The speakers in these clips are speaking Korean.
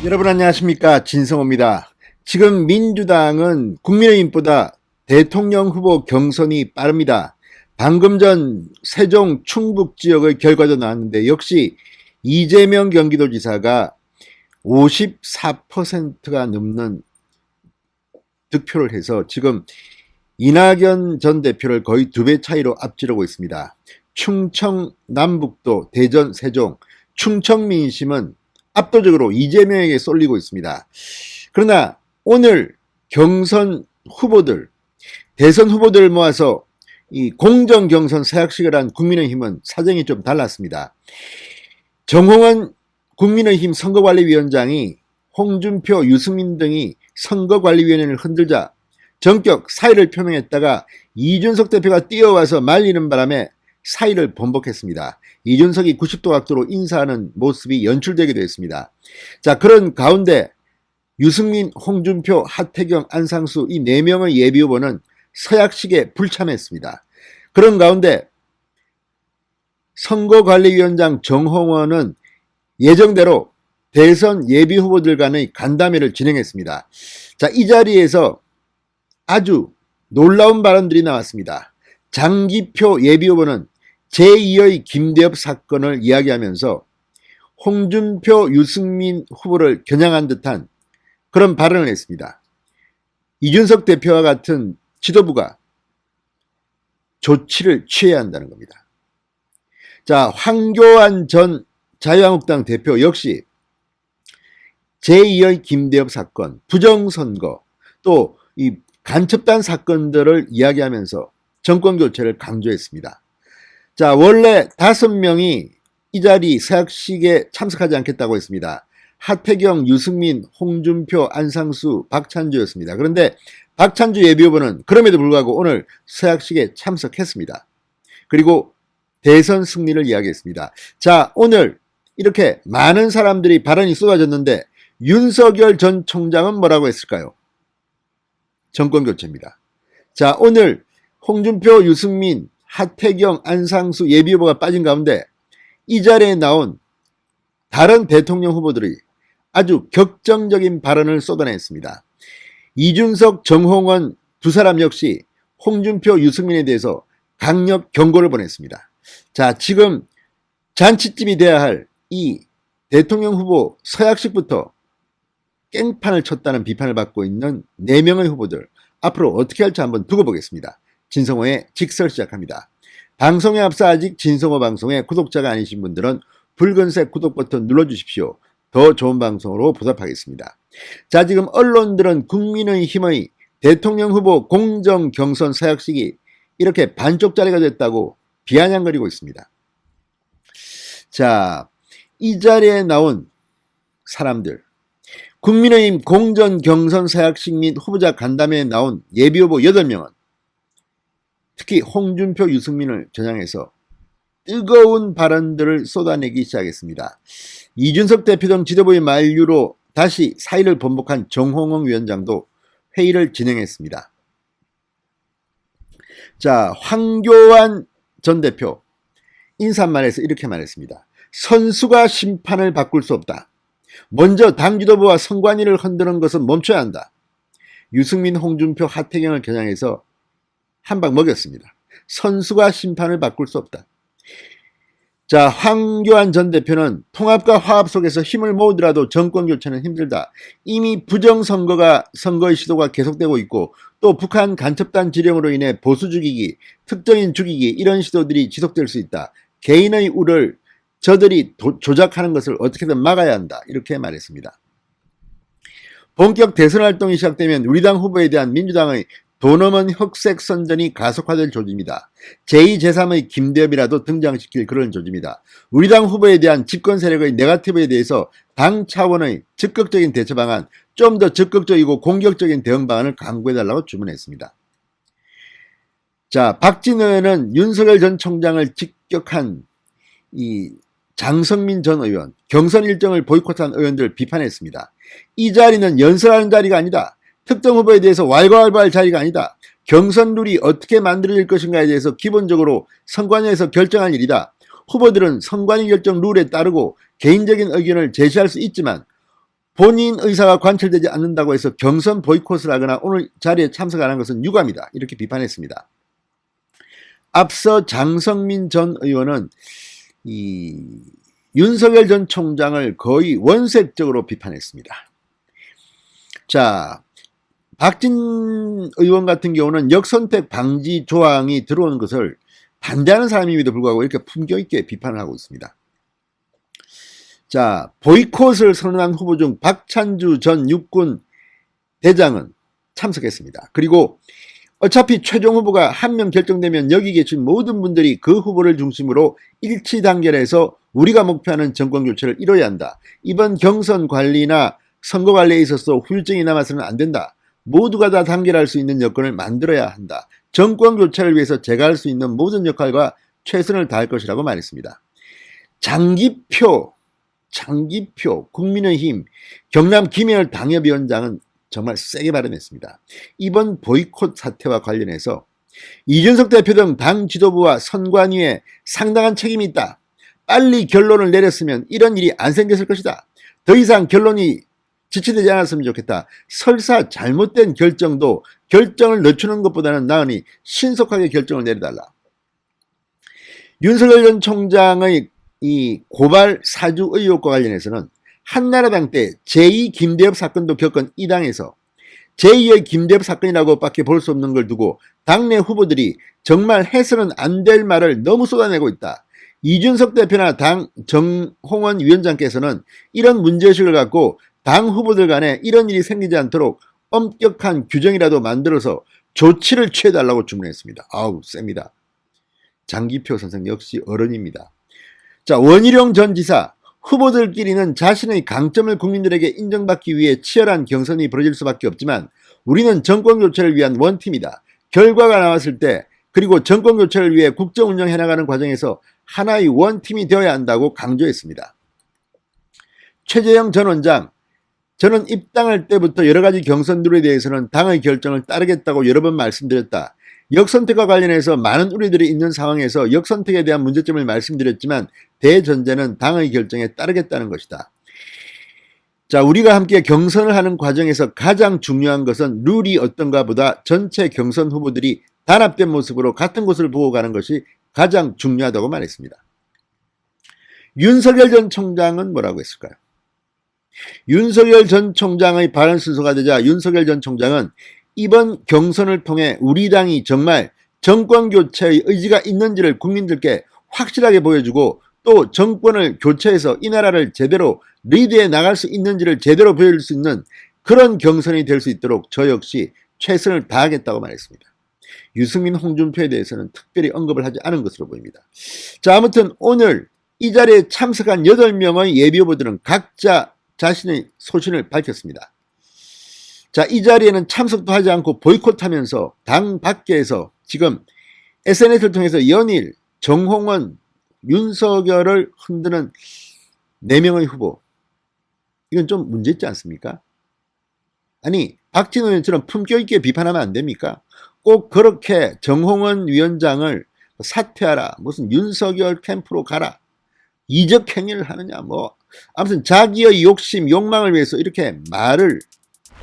여러분 안녕하십니까, 진성호입니다. 지금 민주당은 국민의힘보다 대통령 후보 경선이 빠릅니다. 방금 전 세종 충북 지역의 결과도 나왔는데 역시 이재명 경기도지사가 54%가 넘는 득표를 해서 지금 이낙연 전 대표를 거의 2배 차이로 앞지르고 있습니다. 충청 남북도, 대전, 세종, 충청 민심은 압도적으로 이재명에게 쏠리고 있습니다. 그러나 오늘 경선 후보들, 대선 후보들을 모아서 이 공정 경선 서약식을 한 국민의힘은 사정이 좀 달랐습니다. 정홍원 국민의힘 선거관리위원장이 홍준표, 유승민 등이 선거관리위원회를 흔들자 전격 사의를 표명했다가 이준석 대표가 뛰어와서 말리는 바람에 사의를 번복했습니다. 이준석이 90도 각도로 인사하는 모습이 연출되기도 했습니다. 자, 그런 가운데 유승민, 홍준표, 하태경, 안상수 이 4명의 예비후보는 서약식에 불참했습니다. 그런 가운데 선거관리위원장 정홍원은 예정대로 대선 예비후보들 간의 간담회를 진행했습니다. 자, 이 자리에서 아주 놀라운 발언들이 나왔습니다. 장기표 예비후보는 제2의 김대엽 사건을 이야기하면서 홍준표, 유승민 후보를 겨냥한 듯한 그런 발언을 했습니다. 이준석 대표와 같은 지도부가 조치를 취해야 한다는 겁니다. 자, 황교안 전 자유한국당 대표 역시 제2의 김대엽 사건, 부정선거, 또 이 간첩단 사건들을 이야기하면서 정권교체를 강조했습니다. 자, 원래 5명이 이 자리 서약식에 참석하지 않겠다고 했습니다. 하태경, 유승민, 홍준표, 안상수, 박찬주였습니다. 그런데 박찬주 예비후보는 그럼에도 불구하고 오늘 서약식에 참석했습니다. 그리고 대선 승리를 이야기했습니다. 자, 오늘 이렇게 많은 사람들이 발언이 쏟아졌는데 윤석열 전 총장은 뭐라고 했을까요? 정권교체입니다. 자, 오늘 홍준표, 유승민, 하태경, 안상수 예비후보가 빠진 가운데 이 자리에 나온 다른 대통령 후보들이 아주 격정적인 발언을 쏟아냈습니다. 이준석, 정홍원 두 사람 역시 홍준표, 유승민에 대해서 강력 경고를 보냈습니다. 자, 지금 잔치집이 돼야 할 이 대통령 후보 서약식부터 깽판을 쳤다는 비판을 받고 있는 4명의 후보들, 앞으로 어떻게 할지 한번 두고 보겠습니다. 진성호의 직설 시작합니다. 방송에 앞서 아직 진성호 방송의 구독자가 아니신 분들은 붉은색 구독 버튼 눌러주십시오. 더 좋은 방송으로 보답하겠습니다. 자, 지금 언론들은 국민의힘의 대통령 후보 공정 경선 서약식이 이렇게 반쪽짜리가 됐다고 비아냥거리고 있습니다. 자, 이 자리에 나온 사람들, 국민의힘 공정 경선 서약식 및 후보자 간담회에 나온 예비후보 8명은 특히 홍준표, 유승민을 겨냥해서 뜨거운 발언들을 쏟아내기 시작했습니다. 이준석 대표 등 지도부의 만류로 다시 사의를 번복한 정홍원 위원장도 회의를 진행했습니다. 자, 황교안 전 대표 인사말에서 이렇게 말했습니다. 선수가 심판을 바꿀 수 없다. 먼저 당 지도부와 선관위를 흔드는 것은 멈춰야 한다. 유승민, 홍준표, 하태경을 겨냥해서 한 방 먹였습니다. 선수가 심판을 바꿀 수 없다. 자, 황교안 전 대표는 통합과 화합 속에서 힘을 모으더라도 정권교체는 힘들다. 이미 선거의 시도가 계속되고 있고 또 북한 간첩단 지령으로 인해 보수 죽이기, 특정인 죽이기 이런 시도들이 지속될 수 있다. 개인의 우를 저들이 조작하는 것을 어떻게든 막아야 한다. 이렇게 말했습니다. 본격 대선 활동이 시작되면 우리 당 후보에 대한 민주당의 돈 없는 흑색 선전이 가속화될 조짐이다. 제2, 제3의 김대엽이라도 등장시킬 그런 조짐이다. 우리 당 후보에 대한 집권 세력의 네거티브에 대해서 당 차원의 적극적인 대처 방안, 좀 더 적극적이고 공격적인 대응 방안을 강구해달라고 주문했습니다. 자, 박진 의원은 윤석열 전 총장을 직격한 이 장성민 전 의원, 경선 일정을 보이콧한 의원들을 비판했습니다. 이 자리는 연설하는 자리가 아니다. 특정 후보에 대해서 왈가왈부할 자리가 아니다. 경선 룰이 어떻게 만들어질 것인가에 대해서 기본적으로 선관위에서 결정할 일이다. 후보들은 선관위 결정 룰에 따르고 개인적인 의견을 제시할 수 있지만 본인 의사가 관철되지 않는다고 해서 경선 보이콧을 하거나 오늘 자리에 참석 안 한 것은 유감이다. 이렇게 비판했습니다. 앞서 장성민 전 의원은 윤석열 전 총장을 거의 원색적으로 비판했습니다. 자, 박진 의원 같은 경우는 역선택 방지 조항이 들어오는 것을 반대하는 사람임에도 불구하고 이렇게 품격 있게 비판을 하고 있습니다. 자, 보이콧을 선언한 후보 중 박찬주 전 육군 대장은 참석했습니다. 그리고 어차피 최종 후보가 한 명 결정되면 여기 계신 모든 분들이 그 후보를 중심으로 일치 단결해서 우리가 목표하는 정권 교체를 이뤄야 한다. 이번 경선 관리나 선거 관리에 있어서 후유증이 남아서는 안 된다. 모두가 다 단결할 수 있는 여건을 만들어야 한다. 정권 교체를 위해서 제가 할 수 있는 모든 역할과 최선을 다할 것이라고 말했습니다. 장기표 국민의힘 경남 김영열 당협위원장은 정말 세게 발언했습니다. 이번 보이콧 사태와 관련해서 이준석 대표 등 당 지도부와 선관위에 상당한 책임이 있다. 빨리 결론을 내렸으면 이런 일이 안 생겼을 것이다. 더 이상 결론이 지체되지 않았으면 좋겠다. 설사 잘못된 결정도 결정을 늦추는 것보다는 나으니 신속하게 결정을 내려달라. 윤석열 전 총장의 이 고발 사주 의혹과 관련해서는 한나라당 때 제2 김대엽 사건도 겪은 이 당에서 제2의 김대엽 사건이라고 밖에 볼 수 없는 걸 두고 당내 후보들이 정말 해서는 안 될 말을 너무 쏟아내고 있다. 이준석 대표나 당 정홍원 위원장께서는 이런 문제의식을 갖고 당 후보들 간에 이런 일이 생기지 않도록 엄격한 규정이라도 만들어서 조치를 취해달라고 주문했습니다. 아우 셉니다. 장기표 선생 역시 어른입니다. 자, 원희룡 전 지사 후보들끼리는 자신의 강점을 국민들에게 인정받기 위해 치열한 경선이 벌어질 수밖에 없지만 우리는 정권 교체를 위한 원팀이다. 결과가 나왔을 때 그리고 정권 교체를 위해 국정 운영해 나가는 과정에서 하나의 원팀이 되어야 한다고 강조했습니다. 최재형 전 원장, 저는 입당할 때부터 여러 가지 경선 룰에 대해서는 당의 결정을 따르겠다고 여러 번 말씀드렸다. 역선택과 관련해서 많은 우려들이 있는 상황에서 역선택에 대한 문제점을 말씀드렸지만 대전제는 당의 결정에 따르겠다는 것이다. 자, 우리가 함께 경선을 하는 과정에서 가장 중요한 것은 룰이 어떤가 보다 전체 경선 후보들이 단합된 모습으로 같은 곳을 보고 가는 것이 가장 중요하다고 말했습니다. 윤석열 전 총장은 뭐라고 했을까요? 윤석열 전 총장의 발언 순서가 되자 윤석열 전 총장은 이번 경선을 통해 우리 당이 정말 정권 교체의 의지가 있는지를 국민들께 확실하게 보여주고 또 정권을 교체해서 이 나라를 제대로 리드해 나갈 수 있는지를 제대로 보여줄 수 있는 그런 경선이 될 수 있도록 저 역시 최선을 다하겠다고 말했습니다. 유승민, 홍준표에 대해서는 특별히 언급을 하지 않은 것으로 보입니다. 자, 아무튼 오늘 이 자리에 참석한 8명의 예비후보들은 각자 자신의 소신을 밝혔습니다. 자, 이 자리에는 참석도 하지 않고 보이콧하면서 당 밖에서 지금 SNS를 통해서 연일 정홍원, 윤석열을 흔드는 4명의 후보. 이건 좀 문제 있지 않습니까? 아니, 박진호 의원처럼 품격 있게 비판하면 안 됩니까? 꼭 그렇게 정홍원 위원장을 사퇴하라, 무슨 윤석열 캠프로 가라, 이적 행위를 하느냐, 뭐 아무튼 자기의 욕심, 욕망을 위해서 이렇게 말을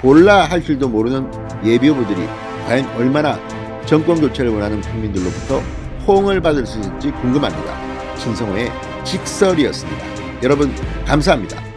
골라 할 줄도 모르는 예비후보들이 과연 얼마나 정권 교체를 원하는 국민들로부터 호응을 받을 수 있을지 궁금합니다. 신성호의 직설이었습니다. 여러분 감사합니다.